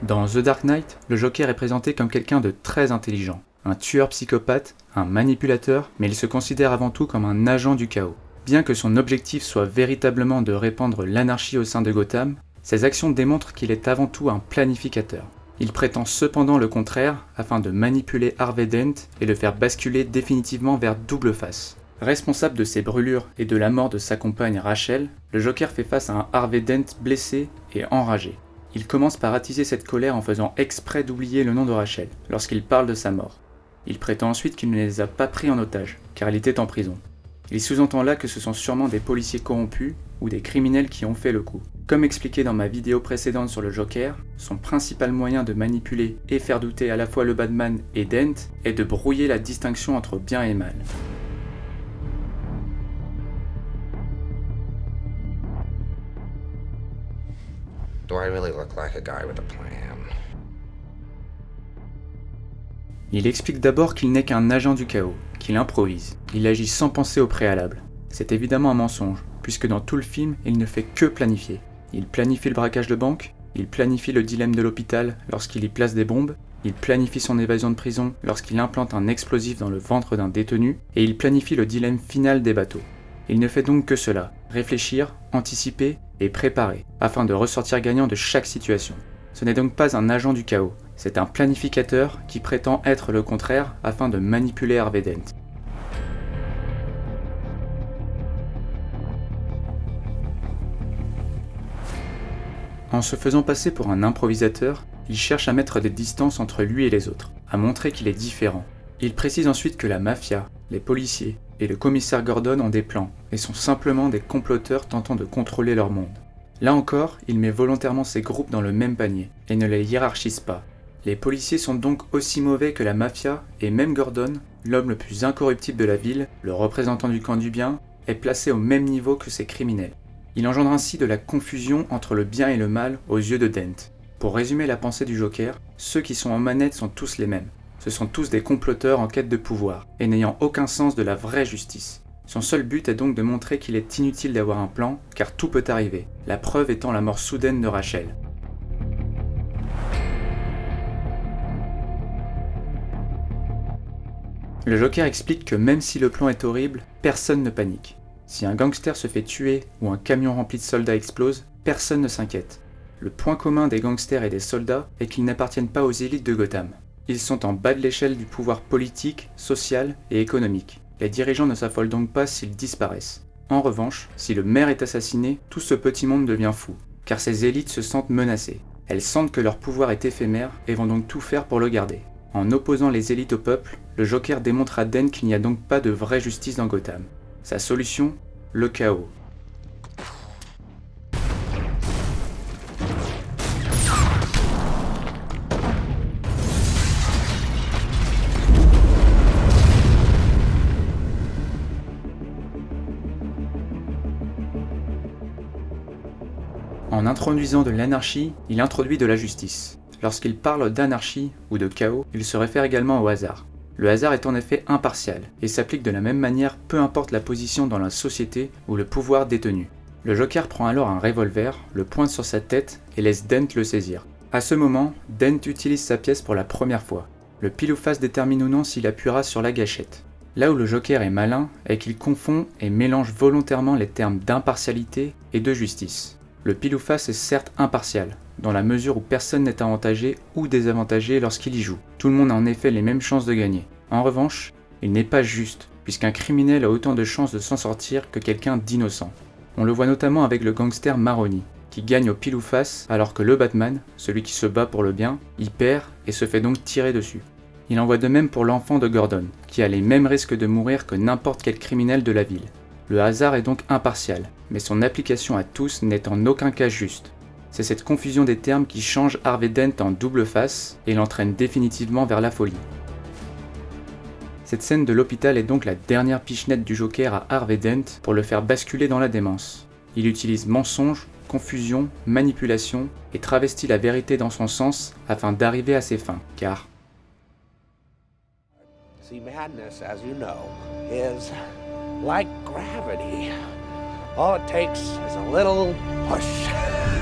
Dans The Dark Knight, le Joker est présenté comme quelqu'un de très intelligent, un tueur psychopathe, un manipulateur, mais il se considère avant tout comme un agent du chaos. Bien que son objectif soit véritablement de répandre l'anarchie au sein de Gotham, ses actions démontrent qu'il est avant tout un planificateur. Il prétend cependant le contraire afin de manipuler Harvey Dent et le faire basculer définitivement vers Double Face. Responsable de ses brûlures et de la mort de sa compagne Rachel, le Joker fait face à un Harvey Dent blessé et enragé. Il commence par attiser cette colère en faisant exprès d'oublier le nom de Rachel lorsqu'il parle de sa mort. Il prétend ensuite qu'il ne les a pas pris en otage, car il était en prison. Il sous-entend là que ce sont sûrement des policiers corrompus ou des criminels qui ont fait le coup. Comme expliqué dans ma vidéo précédente sur le Joker, son principal moyen de manipuler et faire douter à la fois le Batman et Dent est de brouiller la distinction entre bien et mal. Do I really look like a guy with a plan? Il explique d'abord qu'il n'est qu'un agent du chaos, qu'il improvise. Il agit sans penser au préalable. C'est évidemment un mensonge, puisque dans tout le film, il ne fait que planifier. Il planifie le braquage de banque, il planifie le dilemme de l'hôpital lorsqu'il y place des bombes, il planifie son évasion de prison lorsqu'il implante un explosif dans le ventre d'un détenu, et il planifie le dilemme final des bateaux. Il ne fait donc que cela, réfléchir, anticiper et préparer, afin de ressortir gagnant de chaque situation. Ce n'est donc pas un agent du chaos, c'est un planificateur qui prétend être le contraire afin de manipuler Harvey Dent. En se faisant passer pour un improvisateur, il cherche à mettre des distances entre lui et les autres, à montrer qu'il est différent. Il précise ensuite que la mafia, les policiers et le commissaire Gordon ont des plans et sont simplement des comploteurs tentant de contrôler leur monde. Là encore, il met volontairement ces groupes dans le même panier et ne les hiérarchise pas. Les policiers sont donc aussi mauvais que la mafia et même Gordon, l'homme le plus incorruptible de la ville, le représentant du camp du bien, est placé au même niveau que ces criminels. Il engendre ainsi de la confusion entre le bien et le mal aux yeux de Dent. Pour résumer la pensée du Joker, ceux qui sont en manette sont tous les mêmes. Ce sont tous des comploteurs en quête de pouvoir, et n'ayant aucun sens de la vraie justice. Son seul but est donc de montrer qu'il est inutile d'avoir un plan, car tout peut arriver, la preuve étant la mort soudaine de Rachel. Le Joker explique que même si le plan est horrible, personne ne panique. Si un gangster se fait tuer ou un camion rempli de soldats explose, personne ne s'inquiète. Le point commun des gangsters et des soldats est qu'ils n'appartiennent pas aux élites de Gotham. Ils sont en bas de l'échelle du pouvoir politique, social et économique. Les dirigeants ne s'affolent donc pas s'ils disparaissent. En revanche, si le maire est assassiné, tout ce petit monde devient fou, car ces élites se sentent menacées. Elles sentent que leur pouvoir est éphémère et vont donc tout faire pour le garder. En opposant les élites au peuple, le Joker démontre à Dent qu'il n'y a donc pas de vraie justice dans Gotham. Sa solution, le chaos. En introduisant de l'anarchie, il introduit de la justice. Lorsqu'il parle d'anarchie ou de chaos, il se réfère également au hasard. Le hasard est en effet impartial et s'applique de la même manière peu importe la position dans la société ou le pouvoir détenu. Le Joker prend alors un revolver, le pointe sur sa tête et laisse Dent le saisir. À ce moment, Dent utilise sa pièce pour la première fois. Le pile ou face détermine ou non s'il appuiera sur la gâchette. Là où le Joker est malin est qu'il confond et mélange volontairement les termes d'impartialité et de justice. Le pile ou face est certes impartial, dans la mesure où personne n'est avantagé ou désavantagé lorsqu'il y joue. Tout le monde a en effet les mêmes chances de gagner. En revanche, il n'est pas juste, puisqu'un criminel a autant de chances de s'en sortir que quelqu'un d'innocent. On le voit notamment avec le gangster Maroni, qui gagne au pile ou face alors que le Batman, celui qui se bat pour le bien, y perd et se fait donc tirer dessus. Il en va de même pour l'enfant de Gordon, qui a les mêmes risques de mourir que n'importe quel criminel de la ville. Le hasard est donc impartial, mais son application à tous n'est en aucun cas juste. C'est cette confusion des termes qui change Harvey Dent en double face et l'entraîne définitivement vers la folie. Cette scène de l'hôpital est donc la dernière pichenette du Joker à Harvey Dent pour le faire basculer dans la démence. Il utilise mensonge, confusion, manipulation et travestit la vérité dans son sens afin d'arriver à ses fins, car See, madness, as you know, is like gravity. All it takes is a little push.